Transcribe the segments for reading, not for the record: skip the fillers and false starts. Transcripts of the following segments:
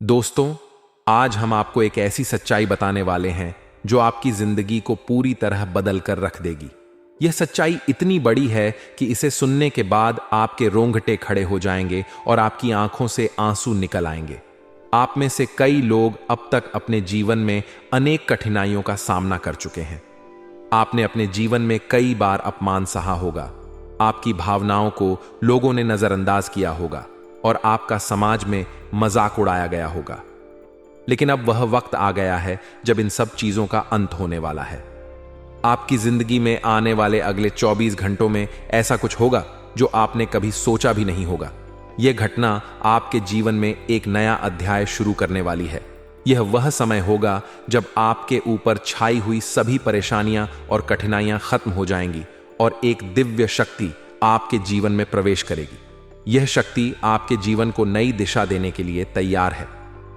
दोस्तों, आज हम आपको एक ऐसी सच्चाई बताने वाले हैं जो आपकी जिंदगी को पूरी तरह बदल कर रख देगी। यह सच्चाई इतनी बड़ी है कि इसे सुनने के बाद आपके रोंगटे खड़े हो जाएंगे और आपकी आंखों से आंसू निकल आएंगे। आप में से कई लोग अब तक अपने जीवन में अनेक कठिनाइयों का सामना कर चुके हैं। आपने अपने जीवन में कई बार अपमान सहा होगा, आपकी भावनाओं को लोगों ने नजरअंदाज किया होगा और आपका समाज में मजाक उड़ाया गया होगा। लेकिन अब वह वक्त आ गया है जब इन सब चीजों का अंत होने वाला है। आपकी जिंदगी में आने वाले अगले 24 घंटों में ऐसा कुछ होगा जो आपने कभी सोचा भी नहीं होगा। यह घटना आपके जीवन में एक नया अध्याय शुरू करने वाली है। यह वह समय होगा जब आपके ऊपर छाई हुई सभी परेशानियां और कठिनाइयां खत्म हो जाएंगी और एक दिव्य शक्ति आपके जीवन में प्रवेश करेगी। यह शक्ति आपके जीवन को नई दिशा देने के लिए तैयार है।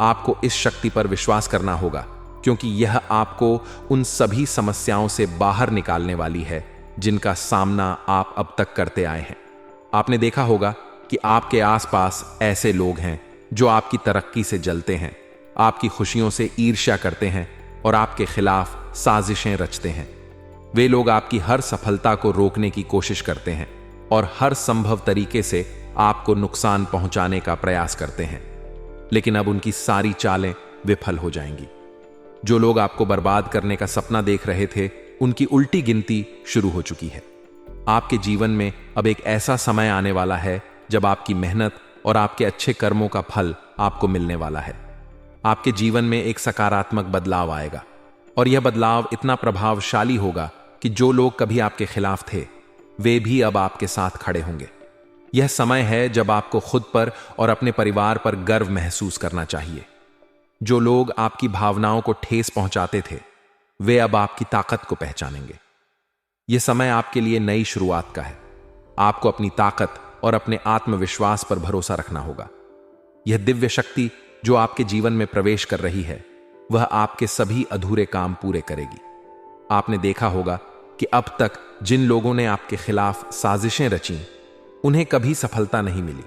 आपको इस शक्ति पर विश्वास करना होगा, क्योंकि यह आपको उन सभी समस्याओं से बाहर निकालने वाली है जिनका सामना आप अब तक करते आए हैं। आपने देखा होगा कि आपके आसपास ऐसे लोग हैं जो आपकी तरक्की से जलते हैं, आपकी खुशियों से ईर्ष्या करते हैं और आपके खिलाफ साजिशें रचते हैं। वे लोग आपकी हर सफलता को रोकने की कोशिश करते हैं और हर संभव तरीके से आपको नुकसान पहुंचाने का प्रयास करते हैं। लेकिन अब उनकी सारी चालें विफल हो जाएंगी। जो लोग आपको बर्बाद करने का सपना देख रहे थे, उनकी उल्टी गिनती शुरू हो चुकी है। आपके जीवन में अब एक ऐसा समय आने वाला है जब आपकी मेहनत और आपके अच्छे कर्मों का फल आपको मिलने वाला है। आपके जीवन में एक सकारात्मक बदलाव आएगा और यह बदलाव इतना प्रभावशाली होगा कि जो लोग कभी आपके खिलाफ थे, वे भी अब आपके साथ खड़े होंगे। यह समय है जब आपको खुद पर और अपने परिवार पर गर्व महसूस करना चाहिए। जो लोग आपकी भावनाओं को ठेस पहुंचाते थे, वे अब आपकी ताकत को पहचानेंगे। यह समय आपके लिए नई शुरुआत का है। आपको अपनी ताकत और अपने आत्मविश्वास पर भरोसा रखना होगा। यह दिव्य शक्ति जो आपके जीवन में प्रवेश कर रही है, वह आपके सभी अधूरे काम पूरे करेगी। आपने देखा होगा कि अब तक जिन लोगों ने आपके खिलाफ साजिशें रची, उन्हें कभी सफलता नहीं मिली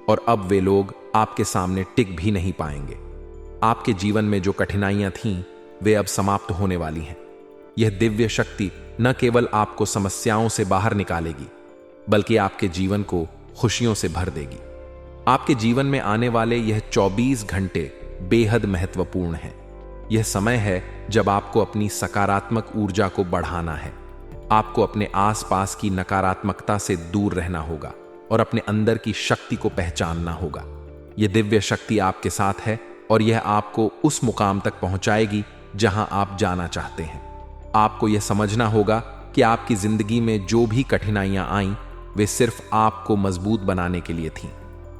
और अब वे लोग आपके सामने टिक भी नहीं पाएंगे। आपके जीवन में जो कठिनाइयां थीं, वे अब समाप्त होने वाली हैं। यह दिव्य शक्ति न केवल आपको समस्याओं से बाहर निकालेगी, बल्कि आपके जीवन को खुशियों से भर देगी। आपके जीवन में आने वाले यह 24 घंटे बेहद महत्वपूर्ण हैं। यह समय है जब आपको अपनी सकारात्मक ऊर्जा को बढ़ाना है। आपको अपने आसपास की नकारात्मकता से दूर रहना होगा और अपने अंदर की शक्ति को पहचानना होगा। यह दिव्य शक्ति आपके साथ है और यह आपको उस मुकाम तक पहुंचाएगी जहां आप जाना चाहते हैं। आपको यह समझना होगा कि आपकी जिंदगी में जो भी कठिनाइयां आईं, वे सिर्फ आपको मजबूत बनाने के लिए थीं।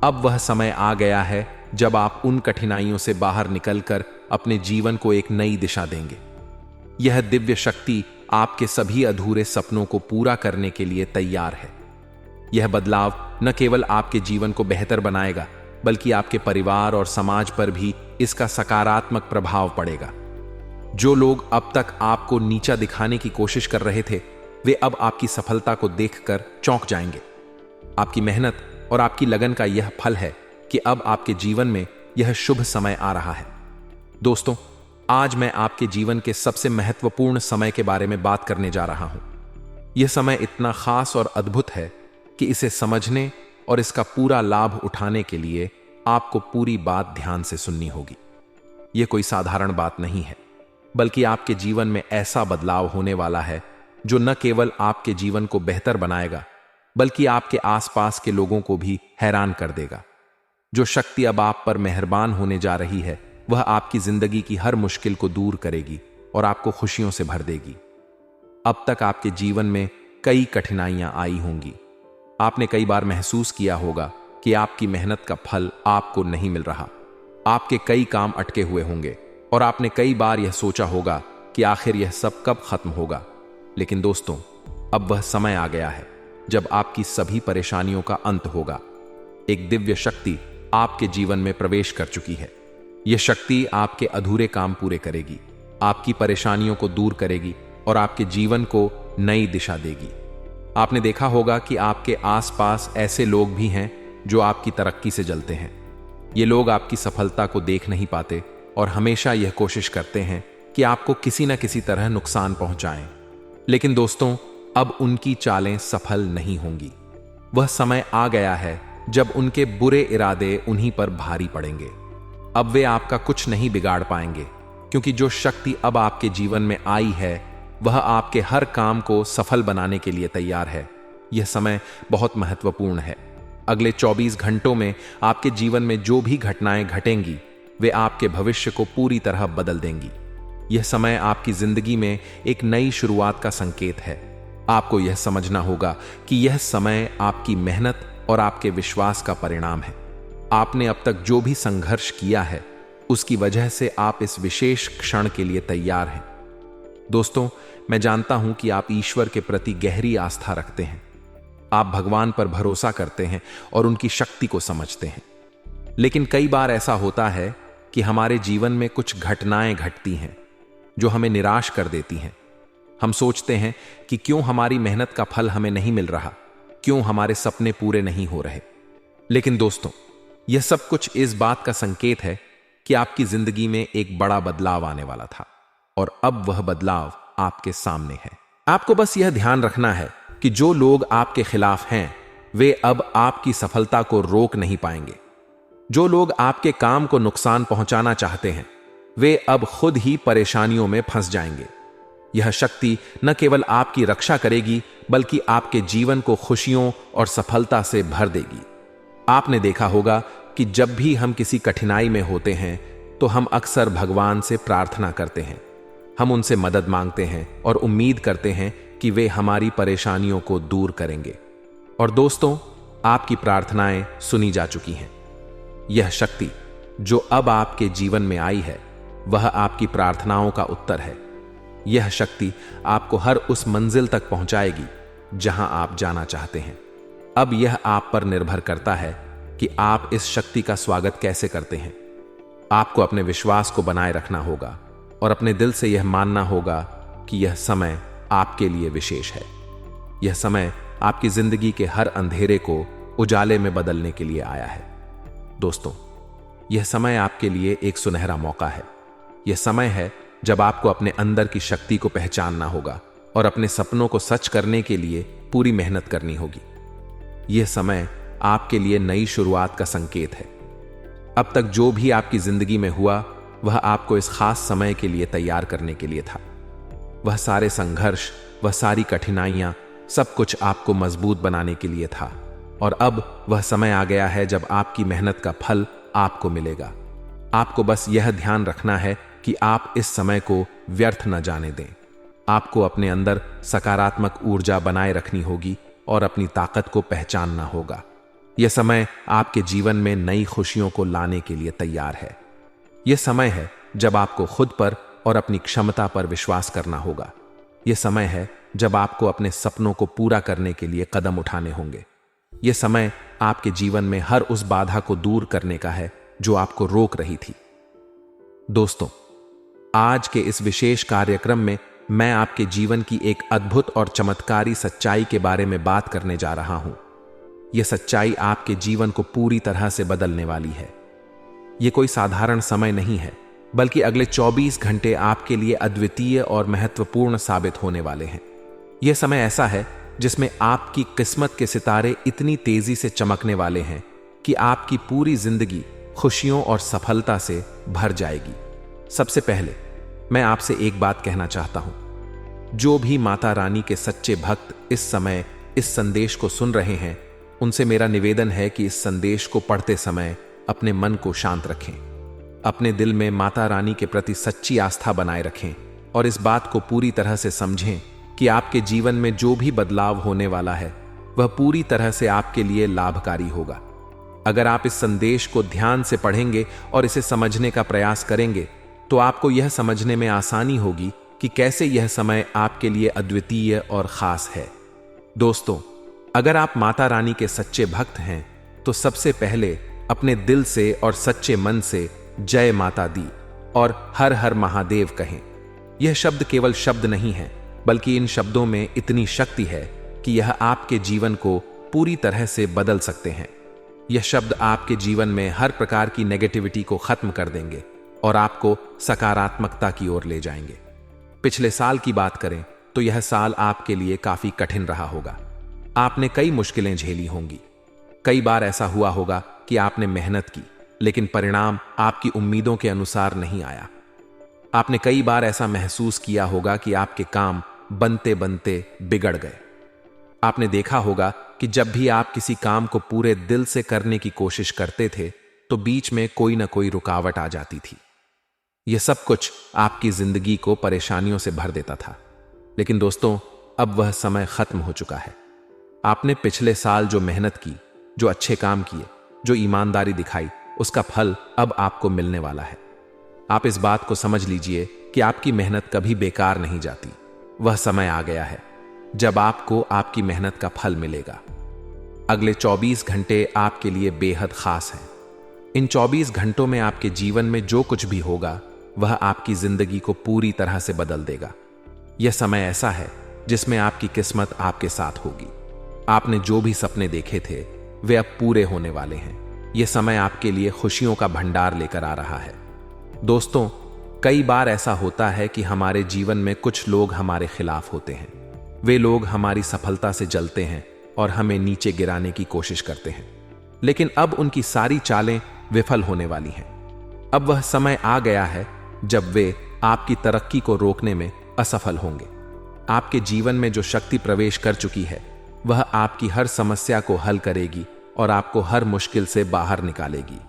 अब वह समय आ गया है जब आप उन कठिनाइयों से बाहर निकलकर अपने जीवन को एक नई दिशा देंगे। यह दिव्य शक्ति आपके सभी अधूरे सपनों को पूरा करने के लिए तैयार है। यह बदलाव न केवल आपके जीवन को बेहतर बनाएगा, बल्कि आपके परिवार और समाज पर भी इसका सकारात्मक प्रभाव पड़ेगा। जो लोग अब तक आपको नीचा दिखाने की कोशिश कर रहे थे, वे अब आपकी सफलता को देखकर चौंक जाएंगे। आपकी मेहनत और आपकी लगन का यह फल है कि अब आपके जीवन में यह शुभ समय आ रहा है। दोस्तों, आज मैं आपके जीवन के सबसे महत्वपूर्ण समय के बारे में बात करने जा रहा हूं। यह समय इतना खास और अद्भुत है कि इसे समझने और इसका पूरा लाभ उठाने के लिए आपको पूरी बात ध्यान से सुननी होगी। यह कोई साधारण बात नहीं है, बल्कि आपके जीवन में ऐसा बदलाव होने वाला है जो न केवल आपके जीवन को बेहतर बनाएगा, बल्कि आपके आसपास के लोगों को भी हैरान कर देगा। जो शक्ति अब आप पर मेहरबान होने जा रही है, वह आपकी जिंदगी की हर मुश्किल को दूर करेगी और आपको खुशियों से भर देगी। अब तक आपके जीवन में कई कठिनाइयां आई होंगी। आपने कई बार महसूस किया होगा कि आपकी मेहनत का फल आपको नहीं मिल रहा। आपके कई काम अटके हुए होंगे और आपने कई बार यह सोचा होगा कि आखिर यह सब कब खत्म होगा। लेकिन दोस्तों, अब वह समय आ गया है जब आपकी सभी परेशानियों का अंत होगा। एक दिव्य शक्ति आपके जीवन में प्रवेश कर चुकी है। यह शक्ति आपके अधूरे काम पूरे करेगी, आपकी परेशानियों को दूर करेगी और आपके जीवन को नई दिशा देगी। आपने देखा होगा कि आपके आसपास ऐसे लोग भी हैं जो आपकी तरक्की से जलते हैं। ये लोग आपकी सफलता को देख नहीं पाते और हमेशा यह कोशिश करते हैं कि आपको किसी न किसी तरह नुकसान पहुंचाएं। लेकिन दोस्तों, अब उनकी चालें सफल नहीं होंगी। वह समय आ गया है जब उनके बुरे इरादे उन्हीं पर भारी पड़ेंगे। अब वे आपका कुछ नहीं बिगाड़ पाएंगे, क्योंकि जो शक्ति अब आपके जीवन में आई है वह आपके हर काम को सफल बनाने के लिए तैयार है। यह समय बहुत महत्वपूर्ण है। अगले 24 घंटों में आपके जीवन में जो भी घटनाएं घटेंगी वे आपके भविष्य को पूरी तरह बदल देंगी। यह समय आपकी जिंदगी में एक नई शुरुआत का संकेत है। आपको यह समझना होगा कि यह समय आपकी मेहनत और आपके विश्वास का परिणाम है। आपने अब तक जो भी संघर्ष किया है उसकी वजह से आप इस विशेष क्षण के लिए तैयार हैं। दोस्तों, मैं जानता हूं कि आप ईश्वर के प्रति गहरी आस्था रखते हैं। आप भगवान पर भरोसा करते हैं और उनकी शक्ति को समझते हैं। लेकिन कई बार ऐसा होता है कि हमारे जीवन में कुछ घटनाएं घटती हैं जो हमें निराश कर देती हैं। हम सोचते हैं कि क्यों हमारी मेहनत का फल हमें नहीं मिल रहा, क्यों हमारे सपने पूरे नहीं हो रहे। लेकिन दोस्तों, यह सब कुछ इस बात का संकेत है कि आपकी जिंदगी में एक बड़ा बदलाव आने वाला था और अब वह बदलाव आपके सामने है। आपको बस यह ध्यान रखना है कि जो लोग आपके खिलाफ हैं वे अब आपकी सफलता को रोक नहीं पाएंगे। जो लोग आपके काम को नुकसान पहुंचाना चाहते हैं वे अब खुद ही परेशानियों में फंस जाएंगे। यह शक्ति न केवल आपकी रक्षा करेगी बल्कि आपके जीवन को खुशियों और सफलता से भर देगी। आपने देखा होगा कि जब भी हम किसी कठिनाई में होते हैं तो हम अक्सर भगवान से प्रार्थना करते हैं। हम उनसे मदद मांगते हैं और उम्मीद करते हैं कि वे हमारी परेशानियों को दूर करेंगे। और दोस्तों, आपकी प्रार्थनाएं सुनी जा चुकी हैं। यह शक्ति जो अब आपके जीवन में आई है वह आपकी प्रार्थनाओं का उत्तर है। यह शक्ति आपको हर उस मंजिल तक पहुंचाएगी जहां आप जाना चाहते हैं। अब यह आप पर निर्भर करता है कि आप इस शक्ति का स्वागत कैसे करते हैं। आपको अपने विश्वास को बनाए रखना होगा और अपने दिल से यह मानना होगा कि यह समय आपके लिए विशेष है। यह समय आपकी जिंदगी के हर अंधेरे को उजाले में बदलने के लिए आया है। दोस्तों, यह समय आपके लिए एक सुनहरा मौका है। यह समय है जब आपको अपने अंदर की शक्ति को पहचानना होगा और अपने सपनों को सच करने के लिए पूरी मेहनत करनी होगी। यह समय आपके लिए नई शुरुआत का संकेत है। अब तक जो भी आपकी जिंदगी में हुआ वह आपको इस खास समय के लिए तैयार करने के लिए था। वह सारे संघर्ष, वह सारी कठिनाइयां, सब कुछ आपको मजबूत बनाने के लिए था। और अब वह समय आ गया है जब आपकी मेहनत का फल आपको मिलेगा। आपको बस यह ध्यान रखना है कि आप इस समय को व्यर्थ न जाने दें। आपको अपने अंदर सकारात्मक ऊर्जा बनाए रखनी होगी और अपनी ताकत को पहचानना होगा। यह समय आपके जीवन में नई खुशियों को लाने के लिए तैयार है। यह समय है जब आपको खुद पर और अपनी क्षमता पर विश्वास करना होगा। यह समय है जब आपको अपने सपनों को पूरा करने के लिए कदम उठाने होंगे। यह समय आपके जीवन में हर उस बाधा को दूर करने का है जो आपको रोक रही थी। दोस्तों, आज के इस विशेष कार्यक्रम में मैं आपके जीवन की एक अद्भुत और चमत्कारी सच्चाई के बारे में बात करने जा रहा हूं। यह सच्चाई आपके जीवन को पूरी तरह से बदलने वाली है। यह कोई साधारण समय नहीं है, बल्कि अगले 24 घंटे आपके लिए अद्वितीय और महत्वपूर्ण साबित होने वाले हैं। यह समय ऐसा है जिसमें आपकी किस्मत के सितारे इतनी तेजी से चमकने वाले हैं कि आपकी पूरी जिंदगी खुशियों और सफलता से भर जाएगी। सबसे पहले मैं आपसे एक बात कहना चाहता हूं। जो भी माता रानी के सच्चे भक्त इस समय इस संदेश को सुन रहे हैं, उनसे मेरा निवेदन है कि इस संदेश को पढ़ते समय अपने मन को शांत रखें। अपने दिल में माता रानी के प्रति सच्ची आस्था बनाए रखें और इस बात को पूरी तरह से समझें कि आपके जीवन में जो भी बदलाव होने वाला है वह पूरी तरह से आपके लिए लाभकारी होगा। अगर आप इस संदेश को ध्यान से पढ़ेंगे और इसे समझने का प्रयास करेंगे तो आपको यह समझने में आसानी होगी कि कैसे यह समय आपके लिए अद्वितीय और खास है। दोस्तों, अगर आप माता रानी के सच्चे भक्त हैं तो सबसे पहले अपने दिल से और सच्चे मन से जय माता दी और हर हर महादेव कहें। यह शब्द केवल शब्द नहीं है, बल्कि इन शब्दों में इतनी शक्ति है कि यह आपके जीवन को पूरी तरह से बदल सकते हैं। यह शब्द आपके जीवन में हर प्रकार की नेगेटिविटी को खत्म कर देंगे और आपको सकारात्मकता की ओर ले जाएंगे। पिछले साल की बात करें तो यह साल आपके लिए काफी कठिन रहा होगा। आपने कई मुश्किलें झेली होंगी। कई बार ऐसा हुआ होगा कि आपने मेहनत की, लेकिन परिणाम आपकी उम्मीदों के अनुसार नहीं आया। आपने कई बार ऐसा महसूस किया होगा कि आपके काम बनते बनते बिगड़ गए। आपने देखा होगा कि जब भी आप किसी काम को पूरे दिल से करने की कोशिश करते थे तो बीच में कोई ना कोई रुकावट आ जाती थी। यह सब कुछ आपकी जिंदगी को परेशानियों से भर देता था। लेकिन दोस्तों, अब वह समय खत्म हो चुका है। आपने पिछले साल जो मेहनत की, जो अच्छे काम किए, जो ईमानदारी दिखाई, उसका फल अब आपको मिलने वाला है। आप इस बात को समझ लीजिए कि आपकी मेहनत कभी बेकार नहीं जाती। वह समय आ गया है जब आपको आपकी मेहनत का फल मिलेगा। अगले 24 घंटे आपके लिए बेहद खास हैं। इन 24 घंटों में आपके जीवन में जो कुछ भी होगा वह आपकी जिंदगी को पूरी तरह से बदल देगा। यह समय ऐसा है जिसमें आपकी किस्मत आपके साथ होगी। आपने जो भी सपने देखे थे वे अब पूरे होने वाले हैं। यह समय आपके लिए खुशियों का भंडार लेकर आ रहा है। दोस्तों, कई बार ऐसा होता है कि हमारे जीवन में कुछ लोग हमारे खिलाफ होते हैं। वे लोग हमारी सफलता से जलते हैं और हमें नीचे गिराने की कोशिश करते हैं, लेकिन अब उनकी सारी चालें विफल होने वाली हैं। अब वह समय आ गया है जब वे आपकी तरक्की को रोकने में असफल होंगे। आपके जीवन में जो शक्ति प्रवेश कर चुकी है वह आपकी हर समस्या को हल करेगी और आपको हर मुश्किल से बाहर निकालेगी।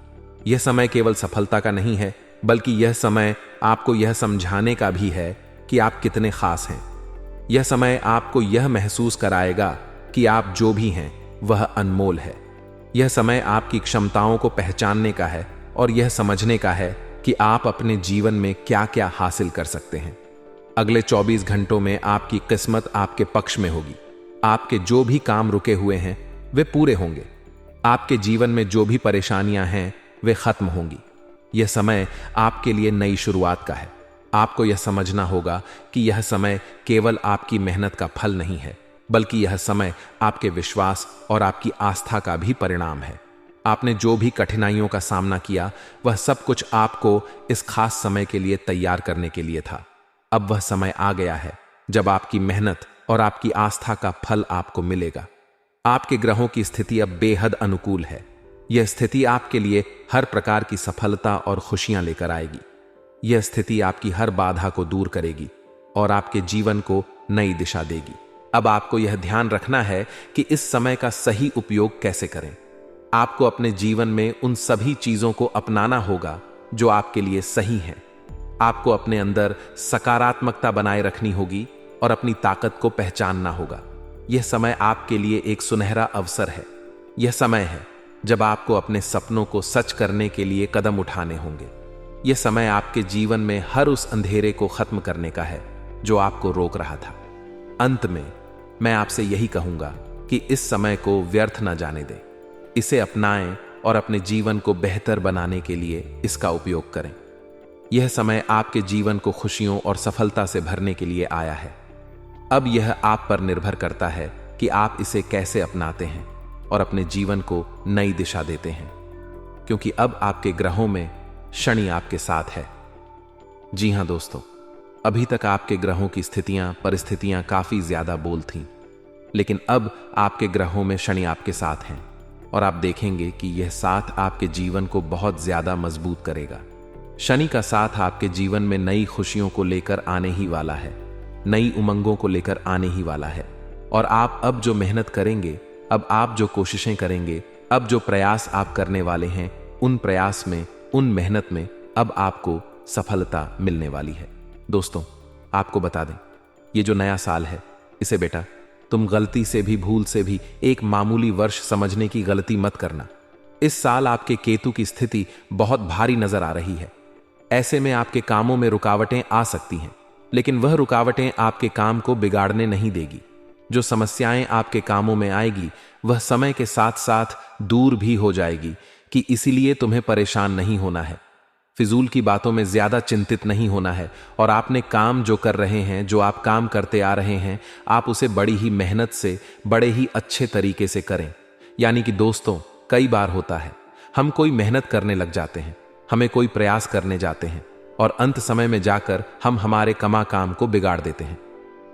यह समय केवल सफलता का नहीं है, बल्कि यह समय आपको यह समझाने का भी है कि आप कितने खास हैं। यह समय आपको यह महसूस कराएगा कि आप जो भी हैं वह अनमोल है। यह समय आपकी क्षमताओं को पहचानने का है और यह समझने का है कि आप अपने जीवन में क्या क्या हासिल कर सकते हैं। अगले 24 घंटों में आपकी किस्मत आपके पक्ष में होगी। आपके जो भी काम रुके हुए हैं वे पूरे होंगे। आपके जीवन में जो भी परेशानियां हैं वे खत्म होंगी। यह समय आपके लिए नई शुरुआत का है। आपको यह समझना होगा कि यह समय केवल आपकी मेहनत का फल नहीं है, बल्कि यह समय आपके विश्वास और आपकी आस्था का भी परिणाम है। आपने जो भी कठिनाइयों का सामना किया वह सब कुछ आपको इस खास समय के लिए तैयार करने के लिए था। अब वह समय आ गया है जब आपकी मेहनत और आपकी आस्था का फल आपको मिलेगा। आपके ग्रहों की स्थिति अब बेहद अनुकूल है। यह स्थिति आपके लिए हर प्रकार की सफलता और खुशियां लेकर आएगी। यह स्थिति आपकी हर बाधा को दूर करेगी और आपके जीवन को नई दिशा देगी। अब आपको यह ध्यान रखना है कि इस समय का सही उपयोग कैसे करें। आपको अपने जीवन में उन सभी चीजों को अपनाना होगा जो आपके लिए सही हैं। आपको अपने अंदर सकारात्मकता बनाए रखनी होगी और अपनी ताकत को पहचानना होगा। यह समय आपके लिए एक सुनहरा अवसर है। यह समय है जब आपको अपने सपनों को सच करने के लिए कदम उठाने होंगे। यह समय आपके जीवन में हर उस अंधेरे को खत्म करने का है जो आपको रोक रहा था। अंत में मैं आपसे यही कहूंगा कि इस समय को व्यर्थ न जाने दें। इसे अपनाएं और अपने जीवन को बेहतर बनाने के लिए इसका उपयोग करें। यह समय आपके जीवन को खुशियों और सफलता से भरने के लिए आया है। अब यह आप पर निर्भर करता है कि आप इसे कैसे अपनाते हैं और अपने जीवन को नई दिशा देते हैं, क्योंकि अब आपके ग्रहों में शनि आपके साथ है। जी हां दोस्तों, अभी तक आपके ग्रहों की स्थितियां, परिस्थितियां काफी ज्यादा बोल थीं, लेकिन अब आपके ग्रहों में शनि आपके साथ हैं और आप देखेंगे कि यह साथ आपके जीवन को बहुत ज्यादा मजबूत करेगा। शनि का साथ आपके जीवन में नई खुशियों को लेकर आने ही वाला है, नई उमंगों को लेकर आने ही वाला है। और आप अब जो मेहनत करेंगे, अब आप जो कोशिशें करेंगे, अब जो प्रयास आप करने वाले हैं, उन प्रयास में, उन मेहनत में अब आपको सफलता मिलने वाली है। दोस्तों, आपको बता दें, ये जो नया साल है, इसे बेटा तुम गलती से भी, भूल से भी एक मामूली वर्ष समझने की गलती मत करना। इस साल आपके केतु की स्थिति बहुत भारी नजर आ रही है। ऐसे में आपके कामों में रुकावटें आ सकती हैं, लेकिन वह रुकावटें आपके काम को बिगाड़ने नहीं देगी। जो समस्याएं आपके कामों में आएगी वह समय के साथ साथ दूर भी हो जाएगी, कि इसीलिए तुम्हें परेशान नहीं होना है, फिजूल की बातों में ज्यादा चिंतित नहीं होना है। और आपने काम जो कर रहे हैं, जो आप काम करते आ रहे हैं, आप उसे बड़ी ही मेहनत से, बड़े ही अच्छे तरीके से करें। यानी कि दोस्तों, कई बार होता है, हम कोई मेहनत करने लग जाते हैं, हमें कोई प्रयास करने जाते हैं और अंत समय में जाकर हम हमारे काम को बिगाड़ देते हैं।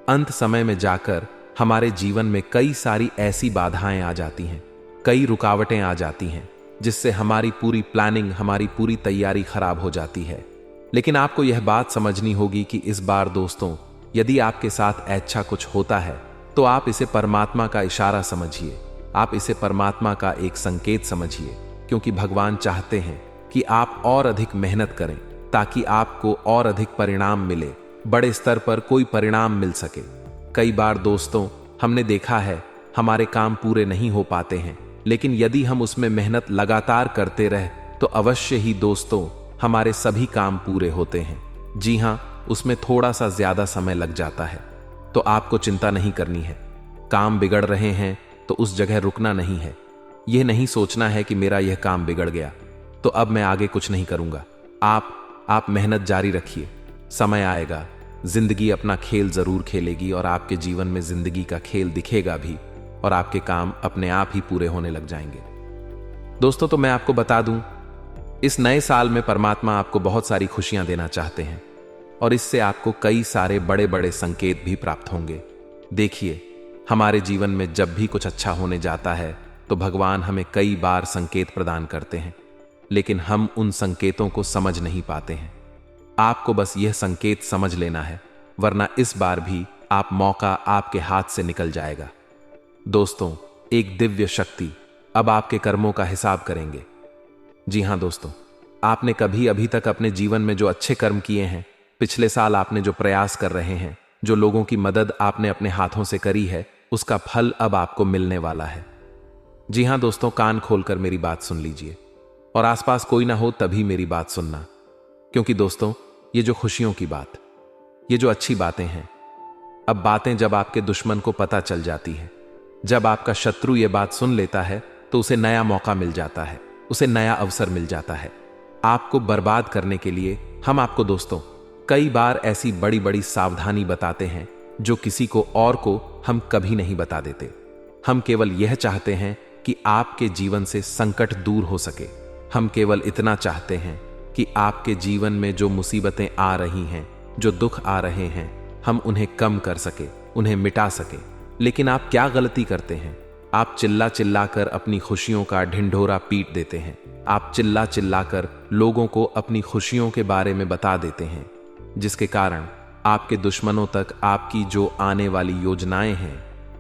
अंत समय में जाकर हमारे जीवन में कई सारी ऐसी बाधाएं आ जाती हैं, कई रुकावटें आ जाती हैं, जिससे हमारी पूरी प्लानिंग, हमारी पूरी तैयारी खराब हो जाती है। लेकिन आपको यह बात समझनी होगी कि इस बार दोस्तों, यदि आपके साथ ऐसा कुछ होता है तो आप इसे परमात्मा का इशारा समझिए, आप इसे परमात्मा का एक संकेत समझिए, क्योंकि भगवान चाहते हैं कि आप और अधिक मेहनत करें ताकि आपको और अधिक परिणाम मिले, बड़े स्तर पर कोई परिणाम मिल सके। कई बार दोस्तों हमने देखा है हमारे काम पूरे नहीं हो पाते हैं, लेकिन यदि हम उसमें मेहनत लगातार करते रहे तो अवश्य ही दोस्तों हमारे सभी काम पूरे होते हैं। जी हाँ, उसमें थोड़ा सा ज्यादा समय लग जाता है, तो आपको चिंता नहीं करनी है। काम बिगड़ रहे हैं तो उस जगह रुकना नहीं है, यह नहीं सोचना है कि मेरा यह काम बिगड़ गया तो अब मैं आगे कुछ नहीं करूंगा। आप मेहनत जारी रखिए, समय आएगा, जिंदगी अपना खेल जरूर खेलेगी और आपके जीवन में जिंदगी का खेल दिखेगा भी और आपके काम अपने आप ही पूरे होने लग जाएंगे। दोस्तों तो मैं आपको बता दूं, इस नए साल में परमात्मा आपको बहुत सारी खुशियां देना चाहते हैं और इससे आपको कई सारे बड़े बड़े संकेत भी प्राप्त होंगे। देखिए, हमारे जीवन में जब भी कुछ अच्छा होने जाता है तो भगवान हमें कई बार संकेत प्रदान करते हैं, लेकिन हम उन संकेतों को समझ नहीं पाते हैं। आपको बस यह संकेत समझ लेना है, वरना इस बार भी आप मौका आपके हाथ से निकल जाएगा। दोस्तों, एक दिव्य शक्ति अब आपके कर्मों का हिसाब करेंगे। जी हां दोस्तों, आपने कभी अभी तक अपने जीवन में जो अच्छे कर्म किए हैं, पिछले साल आपने जो प्रयास कर रहे हैं, जो लोगों की मदद आपने अपने हाथों से करी है, उसका फल अब आपको मिलने वाला है। जी हां दोस्तों, कान खोलकर मेरी बात सुन लीजिए और आसपास कोई ना हो तभी मेरी बात सुनना, क्योंकि दोस्तों ये जो खुशियों की बात, ये जो अच्छी बातें हैं, अब बातें जब आपके दुश्मन को पता चल जाती है, जब आपका शत्रु ये बात सुन लेता है तो उसे नया मौका मिल जाता है, उसे नया अवसर मिल जाता है आपको बर्बाद करने के लिए। हम आपको दोस्तों कई बार ऐसी बड़ी बड़ी सावधानी बताते हैं जो किसी को और को हम कभी नहीं बता देते। हम केवल यह चाहते हैं कि आपके जीवन से संकट दूर हो सके। हम केवल इतना चाहते हैं कि आपके जीवन में जो मुसीबतें आ रही हैं, जो दुख आ रहे हैं, हम उन्हें कम कर सके, उन्हें मिटा सके। लेकिन आप क्या गलती करते हैं? आप चिल्ला चिल्ला कर अपनी खुशियों का ढिंढोरा पीट देते हैं। आप चिल्ला चिल्ला कर लोगों को अपनी खुशियों के बारे में बता देते हैं, जिसके कारण आपके दुश्मनों तक आपकी जो आने वाली योजनाएं हैं,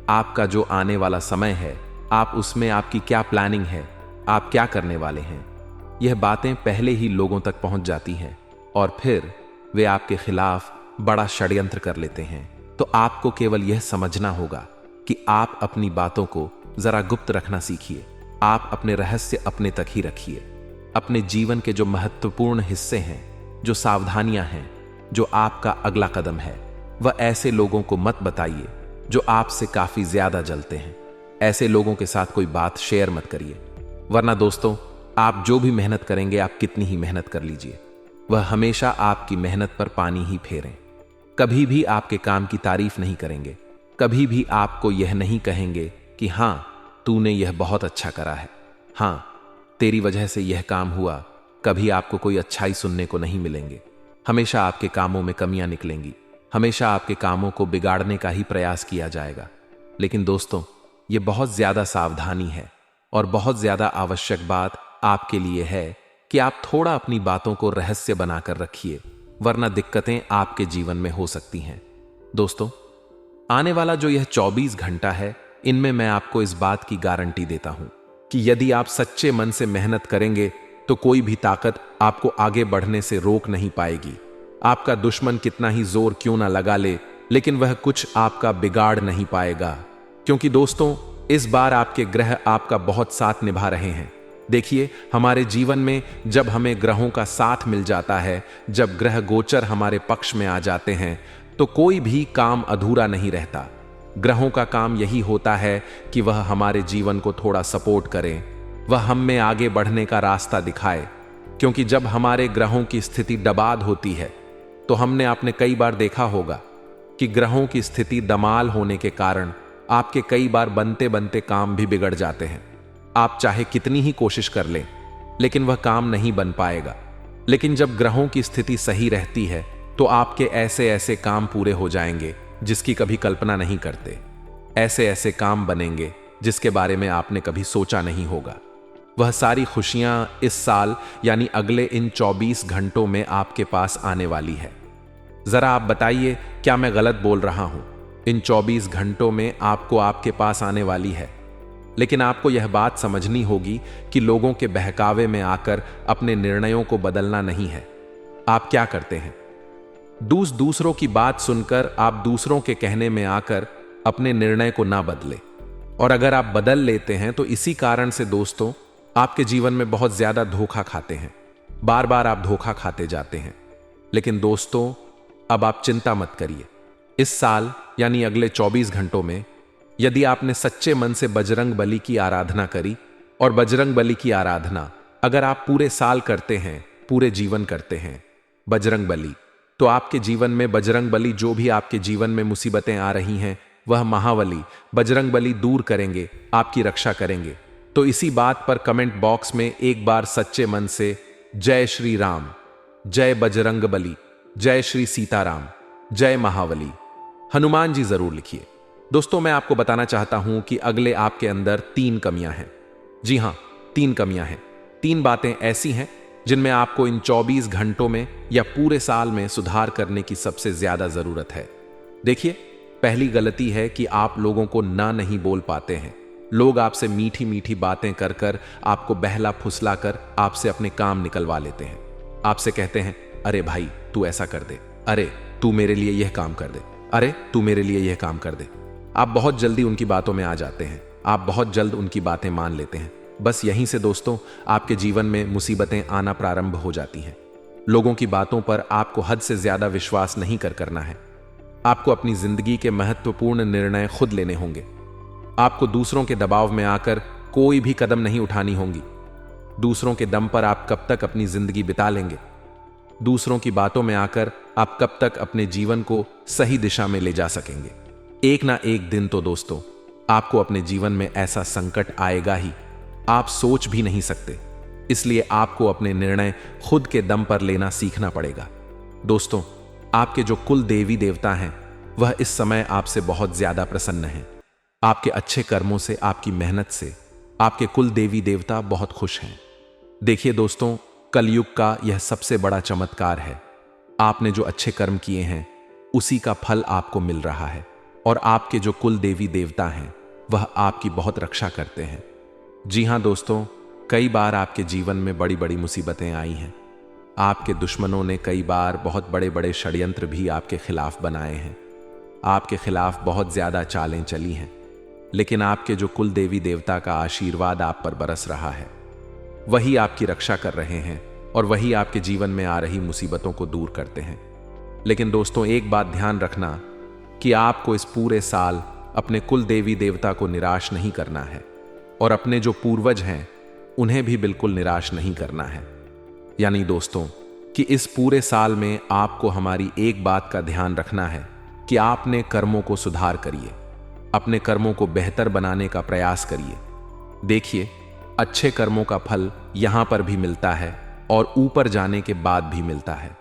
आपका जो आने वाला समय है, आप उसमें आपकी क्या प्लानिंग है, आप क्या करने वाले हैं, यह बातें पहले ही लोगों तक पहुंच जाती हैं और फिर वे आपके खिलाफ बड़ा षड्यंत्र कर लेते हैं। तो आपको केवल यह समझना होगा कि आप अपनी बातों को जरा गुप्त रखना सीखिए। आप अपने रहस्य अपने तक ही रखिए। अपने जीवन के जो महत्वपूर्ण हिस्से हैं, जो सावधानियां हैं, जो आपका अगला कदम है, वह ऐसे लोगों को मत बताइए जो आपसे काफी ज्यादा जलते हैं। ऐसे लोगों के साथ कोई बात शेयर मत करिए, वरना दोस्तों आप जो भी मेहनत करेंगे, आप कितनी ही मेहनत कर लीजिए, वह हमेशा आपकी मेहनत पर पानी ही फेरें। कभी भी आपके काम की तारीफ नहीं करेंगे, कभी भी आपको यह नहीं कहेंगे कि हां तूने यह बहुत अच्छा करा है, हां तेरी वजह से यह काम हुआ। कभी आपको कोई अच्छाई सुनने को नहीं मिलेंगे। हमेशा आपके कामों में कमियां निकलेंगी, हमेशा आपके कामों को बिगाड़ने का ही प्रयास किया जाएगा। लेकिन दोस्तों, यह बहुत ज्यादा सावधानी है और बहुत ज्यादा आवश्यक बात आपके लिए है कि आप थोड़ा अपनी बातों को रहस्य बनाकर रखिए, वरना दिक्कतें आपके जीवन में हो सकती हैं। दोस्तों, आने वाला जो यह 24 घंटा है, इनमें मैं आपको इस बात की गारंटी देता हूं कि यदि आप सच्चे मन से मेहनत करेंगे तो कोई भी ताकत आपको आगे बढ़ने से रोक नहीं पाएगी। आपका दुश्मन कितना ही जोर क्यों ना लगा ले, लेकिन वह कुछ आपका बिगाड़ नहीं पाएगा, क्योंकि दोस्तों इस बार आपके ग्रह आपका बहुत साथ निभा रहे हैं। देखिए, हमारे जीवन में जब हमें ग्रहों का साथ मिल जाता है, जब ग्रह गोचर हमारे पक्ष में आ जाते हैं, तो कोई भी काम अधूरा नहीं रहता। ग्रहों का काम यही होता है कि वह हमारे जीवन को थोड़ा सपोर्ट करें, वह हम में आगे बढ़ने का रास्ता दिखाए। क्योंकि जब हमारे ग्रहों की स्थिति डबाद होती है, तो हमने आपने कई बार देखा होगा कि ग्रहों की स्थिति दमाल होने के कारण आपके कई बार बनते बनते काम भी बिगड़ जाते हैं। आप चाहे कितनी ही कोशिश कर लें, लेकिन वह काम नहीं बन पाएगा। लेकिन जब ग्रहों की स्थिति सही रहती है तो आपके ऐसे ऐसे काम पूरे हो जाएंगे जिसकी कभी कल्पना नहीं करते। ऐसे ऐसे काम बनेंगे जिसके बारे में आपने कभी सोचा नहीं होगा। वह सारी खुशियां इस साल यानी अगले इन 24 घंटों में आपके पास आने वाली है। जरा आप बताइए, क्या मैं गलत बोल रहा हूं? इन 24 घंटों में आपको आपके पास आने वाली है। लेकिन आपको यह बात समझनी होगी कि लोगों के बहकावे में आकर अपने निर्णयों को बदलना नहीं है। आप क्या करते हैं? दूसरों की बात सुनकर आप दूसरों के कहने में आकर अपने निर्णय को ना बदले। और अगर आप बदल लेते हैं तो इसी कारण से दोस्तों, आपके जीवन में बहुत ज्यादा धोखा खाते हैं। बार बार आप धोखा खाते जाते हैं। लेकिन दोस्तों, अब आप चिंता मत करिए। इस साल यानी अगले 24 घंटों में यदि आपने सच्चे मन से बजरंग बली की आराधना करी, और बजरंग बली की आराधना अगर आप पूरे साल करते हैं, पूरे जीवन करते हैं बजरंग बली, तो आपके जीवन में बजरंग बली जो भी आपके जीवन में मुसीबतें आ रही हैं, वह महाबली बजरंग बली दूर करेंगे, आपकी रक्षा करेंगे। तो इसी बात पर कमेंट बॉक्स में एक बार सच्चे मन से जय श्री राम, जय बजरंग बली, जय श्री सीताराम, जय महाबली, हनुमान जी जरूर लिखिए। दोस्तों, मैं आपको बताना चाहता हूं कि अगले आपके अंदर 3 कमियां हैं। जी हां, 3 कमियां हैं। 3 बातें ऐसी हैं जिनमें आपको इन 24 घंटों में या पूरे साल में सुधार करने की सबसे ज्यादा जरूरत है। देखिए, पहली गलती है कि आप लोगों को ना नहीं बोल पाते हैं। लोग आपसे मीठी मीठी बातें कर कर आपको बहला फुसला कर आपसे अपने काम निकलवा लेते हैं। आपसे कहते हैं, अरे भाई तू ऐसा कर दे, अरे तू मेरे लिए यह काम कर दे, अरे तू मेरे लिए यह काम कर दे। आप बहुत जल्दी उनकी बातों में आ जाते हैं। आप बहुत जल्द उनकी बातें मान लेते हैं। बस यहीं से दोस्तों, आपके जीवन में मुसीबतें आना प्रारंभ हो जाती हैं। लोगों की बातों पर आपको हद से ज्यादा विश्वास नहीं करना है। आपको अपनी जिंदगी के महत्वपूर्ण निर्णय खुद लेने होंगे। आपको दूसरों के दबाव में आकर कोई भी कदम नहीं उठानी होंगी। दूसरों के दम पर आप कब तक अपनी जिंदगी बिता लेंगे? दूसरों की बातों में आकर आप कब तक अपने जीवन को सही दिशा में ले जा सकेंगे? एक ना एक दिन तो दोस्तों, आपको अपने जीवन में ऐसा संकट आएगा ही, आप सोच भी नहीं सकते। इसलिए आपको अपने निर्णय खुद के दम पर लेना सीखना पड़ेगा। दोस्तों, आपके जो कुल देवी देवता हैं, वह इस समय आपसे बहुत ज्यादा प्रसन्न हैं। आपके अच्छे कर्मों से, आपकी मेहनत से आपके कुल देवी देवता बहुत खुश हैं। देखिए दोस्तों, कलयुग का यह सबसे बड़ा चमत्कार है। आपने जो अच्छे कर्म किए हैं, उसी का फल आपको मिल रहा है। और आपके जो कुल देवी देवता हैं, वह आपकी बहुत रक्षा करते हैं। जी हां दोस्तों, कई बार आपके जीवन में बड़ी बड़ी मुसीबतें आई हैं। आपके दुश्मनों ने कई बार बहुत बड़े बड़े षड्यंत्र भी आपके खिलाफ बनाए हैं। आपके खिलाफ बहुत ज्यादा चालें चली हैं। लेकिन आपके जो कुल देवी देवता का आशीर्वाद आप पर बरस रहा है, वही आपकी रक्षा कर रहे हैं और वही आपके जीवन में आ रही मुसीबतों को दूर करते हैं। लेकिन दोस्तों, एक बात ध्यान रखना कि आपको इस पूरे साल अपने कुल देवी देवता को निराश नहीं करना है, और अपने जो पूर्वज हैं उन्हें भी बिल्कुल निराश नहीं करना है। यानी दोस्तों, कि इस पूरे साल में आपको हमारी एक बात का ध्यान रखना है कि आपने कर्मों को सुधार करिए, अपने कर्मों को बेहतर बनाने का प्रयास करिए। देखिए, अच्छे कर्मों का फल यहां पर भी मिलता है और ऊपर जाने के बाद भी मिलता है।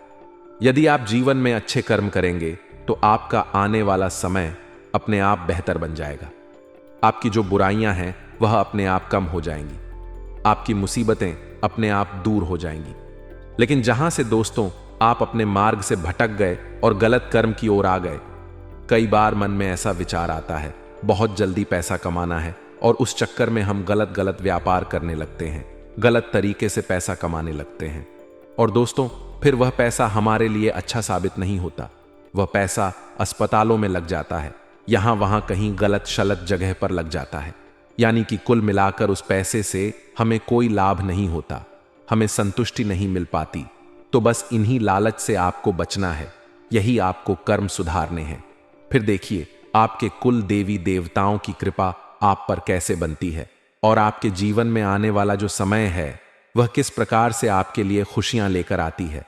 यदि आप जीवन में अच्छे कर्म करेंगे तो आपका आने वाला समय अपने आप बेहतर बन जाएगा। आपकी जो बुराइयां हैं वह अपने आप कम हो जाएंगी। आपकी मुसीबतें अपने आप दूर हो जाएंगी। लेकिन जहां से दोस्तों आप अपने मार्ग से भटक गए और गलत कर्म की ओर आ गए, कई बार मन में ऐसा विचार आता है, बहुत जल्दी पैसा कमाना है, और उस चक्कर में हम गलत गलत व्यापार करने लगते हैं, गलत तरीके से पैसा कमाने लगते हैं। और दोस्तों, फिर वह पैसा हमारे लिए अच्छा साबित नहीं होता। वह पैसा अस्पतालों में लग जाता है, यहां वहां कहीं गलत शलत जगह पर लग जाता है। यानी कि कुल मिलाकर उस पैसे से हमें कोई लाभ नहीं होता, हमें संतुष्टि नहीं मिल पाती। तो बस इन्हीं लालच से आपको बचना है, यही आपको कर्म सुधारने हैं। फिर देखिए, आपके कुल देवी देवताओं की कृपा आप पर कैसे बनती है, और आपके जीवन में आने वाला जो समय है वह किस प्रकार से आपके लिए खुशियां लेकर आती है।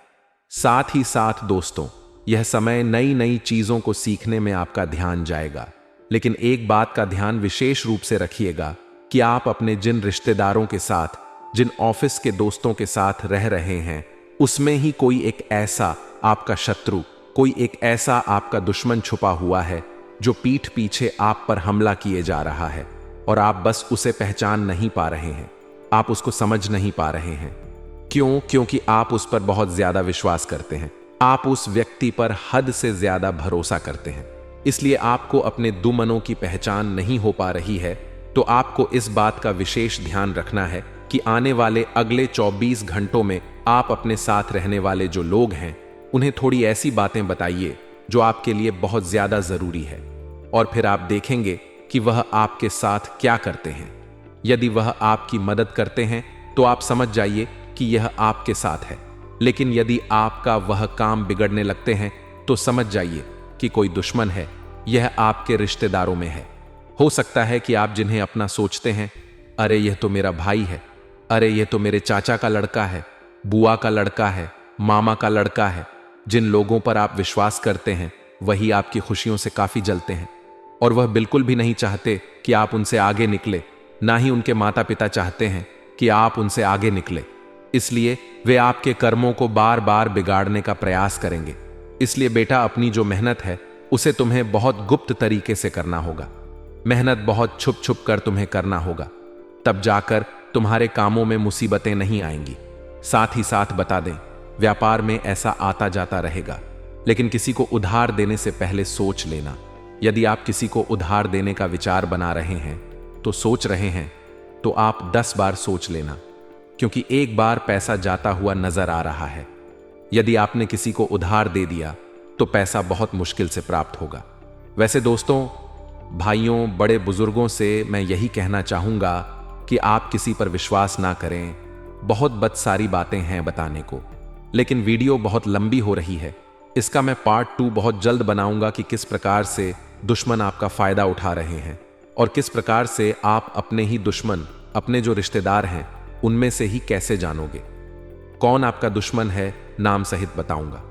साथ ही साथ दोस्तों, यह समय नई नई चीजों को सीखने में आपका ध्यान जाएगा। लेकिन एक बात का ध्यान विशेष रूप से रखिएगा कि आप अपने जिन रिश्तेदारों के साथ, जिन ऑफिस के दोस्तों के साथ रह रहे हैं, उसमें ही कोई एक ऐसा आपका शत्रु, कोई एक ऐसा आपका दुश्मन छुपा हुआ है जो पीठ पीछे आप पर हमला किए जा रहा है और आप बस उसे पहचान नहीं पा रहे हैं, आप उसको समझ नहीं पा रहे हैं। क्यों? क्योंकि आप उस पर बहुत ज्यादा विश्वास करते हैं, आप उस व्यक्ति पर हद से ज्यादा भरोसा करते हैं, इसलिए आपको अपने दुश्मनों की पहचान नहीं हो पा रही है। तो आपको इस बात का विशेष ध्यान रखना है कि आने वाले अगले 24 घंटों में आप अपने साथ रहने वाले जो लोग हैं उन्हें थोड़ी ऐसी बातें बताइए जो आपके लिए बहुत ज्यादा जरूरी है, और फिर आप देखेंगे कि वह आपके साथ क्या करते हैं। यदि वह आपकी मदद करते हैं तो आप समझ जाइए कि यह आपके साथ है, लेकिन यदि आपका वह काम बिगड़ने लगते हैं तो समझ जाइए कि कोई दुश्मन है, यह आपके रिश्तेदारों में है। हो सकता है कि आप जिन्हें अपना सोचते हैं, अरे यह तो मेरा भाई है, अरे यह तो मेरे चाचा का लड़का है, बुआ का लड़का है, मामा का लड़का है, जिन लोगों पर आप विश्वास करते हैं वही आपकी खुशियों से काफी जलते हैं और वह बिल्कुल भी नहीं चाहते कि आप उनसे आगे निकले, ना ही उनके माता पिता चाहते हैं कि आप उनसे आगे निकले। इसलिए वे आपके कर्मों को बार बार बिगाड़ने का प्रयास करेंगे। इसलिए बेटा, अपनी जो मेहनत है उसे तुम्हें बहुत गुप्त तरीके से करना होगा। मेहनत बहुत छुप छुप कर तुम्हें करना होगा, तब जाकर तुम्हारे कामों में मुसीबतें नहीं आएंगी। साथ ही साथ बता दें, व्यापार में ऐसा आता जाता रहेगा, लेकिन किसी को उधार देने से पहले सोच लेना। यदि आप किसी को उधार देने का विचार बना रहे हैं तो सोच रहे हैं तो आप 10 बार सोच लेना, क्योंकि एक बार पैसा जाता हुआ नजर आ रहा है। यदि आपने किसी को उधार दे दिया तो पैसा बहुत मुश्किल से प्राप्त होगा। वैसे दोस्तों, भाइयों, बड़े बुजुर्गों से मैं यही कहना चाहूंगा कि आप किसी पर विश्वास ना करें। बहुत सारी बातें हैं बताने को, लेकिन वीडियो बहुत लंबी हो रही है। इसका मैं पार्ट 2 बहुत जल्द बनाऊंगा कि किस प्रकार से दुश्मन आपका फायदा उठा रहे हैं और किस प्रकार से आप अपने ही दुश्मन, अपने जो रिश्तेदार हैं उनमें से ही कैसे जानोगे कौन आपका दुश्मन है, नाम सहित बताऊंगा।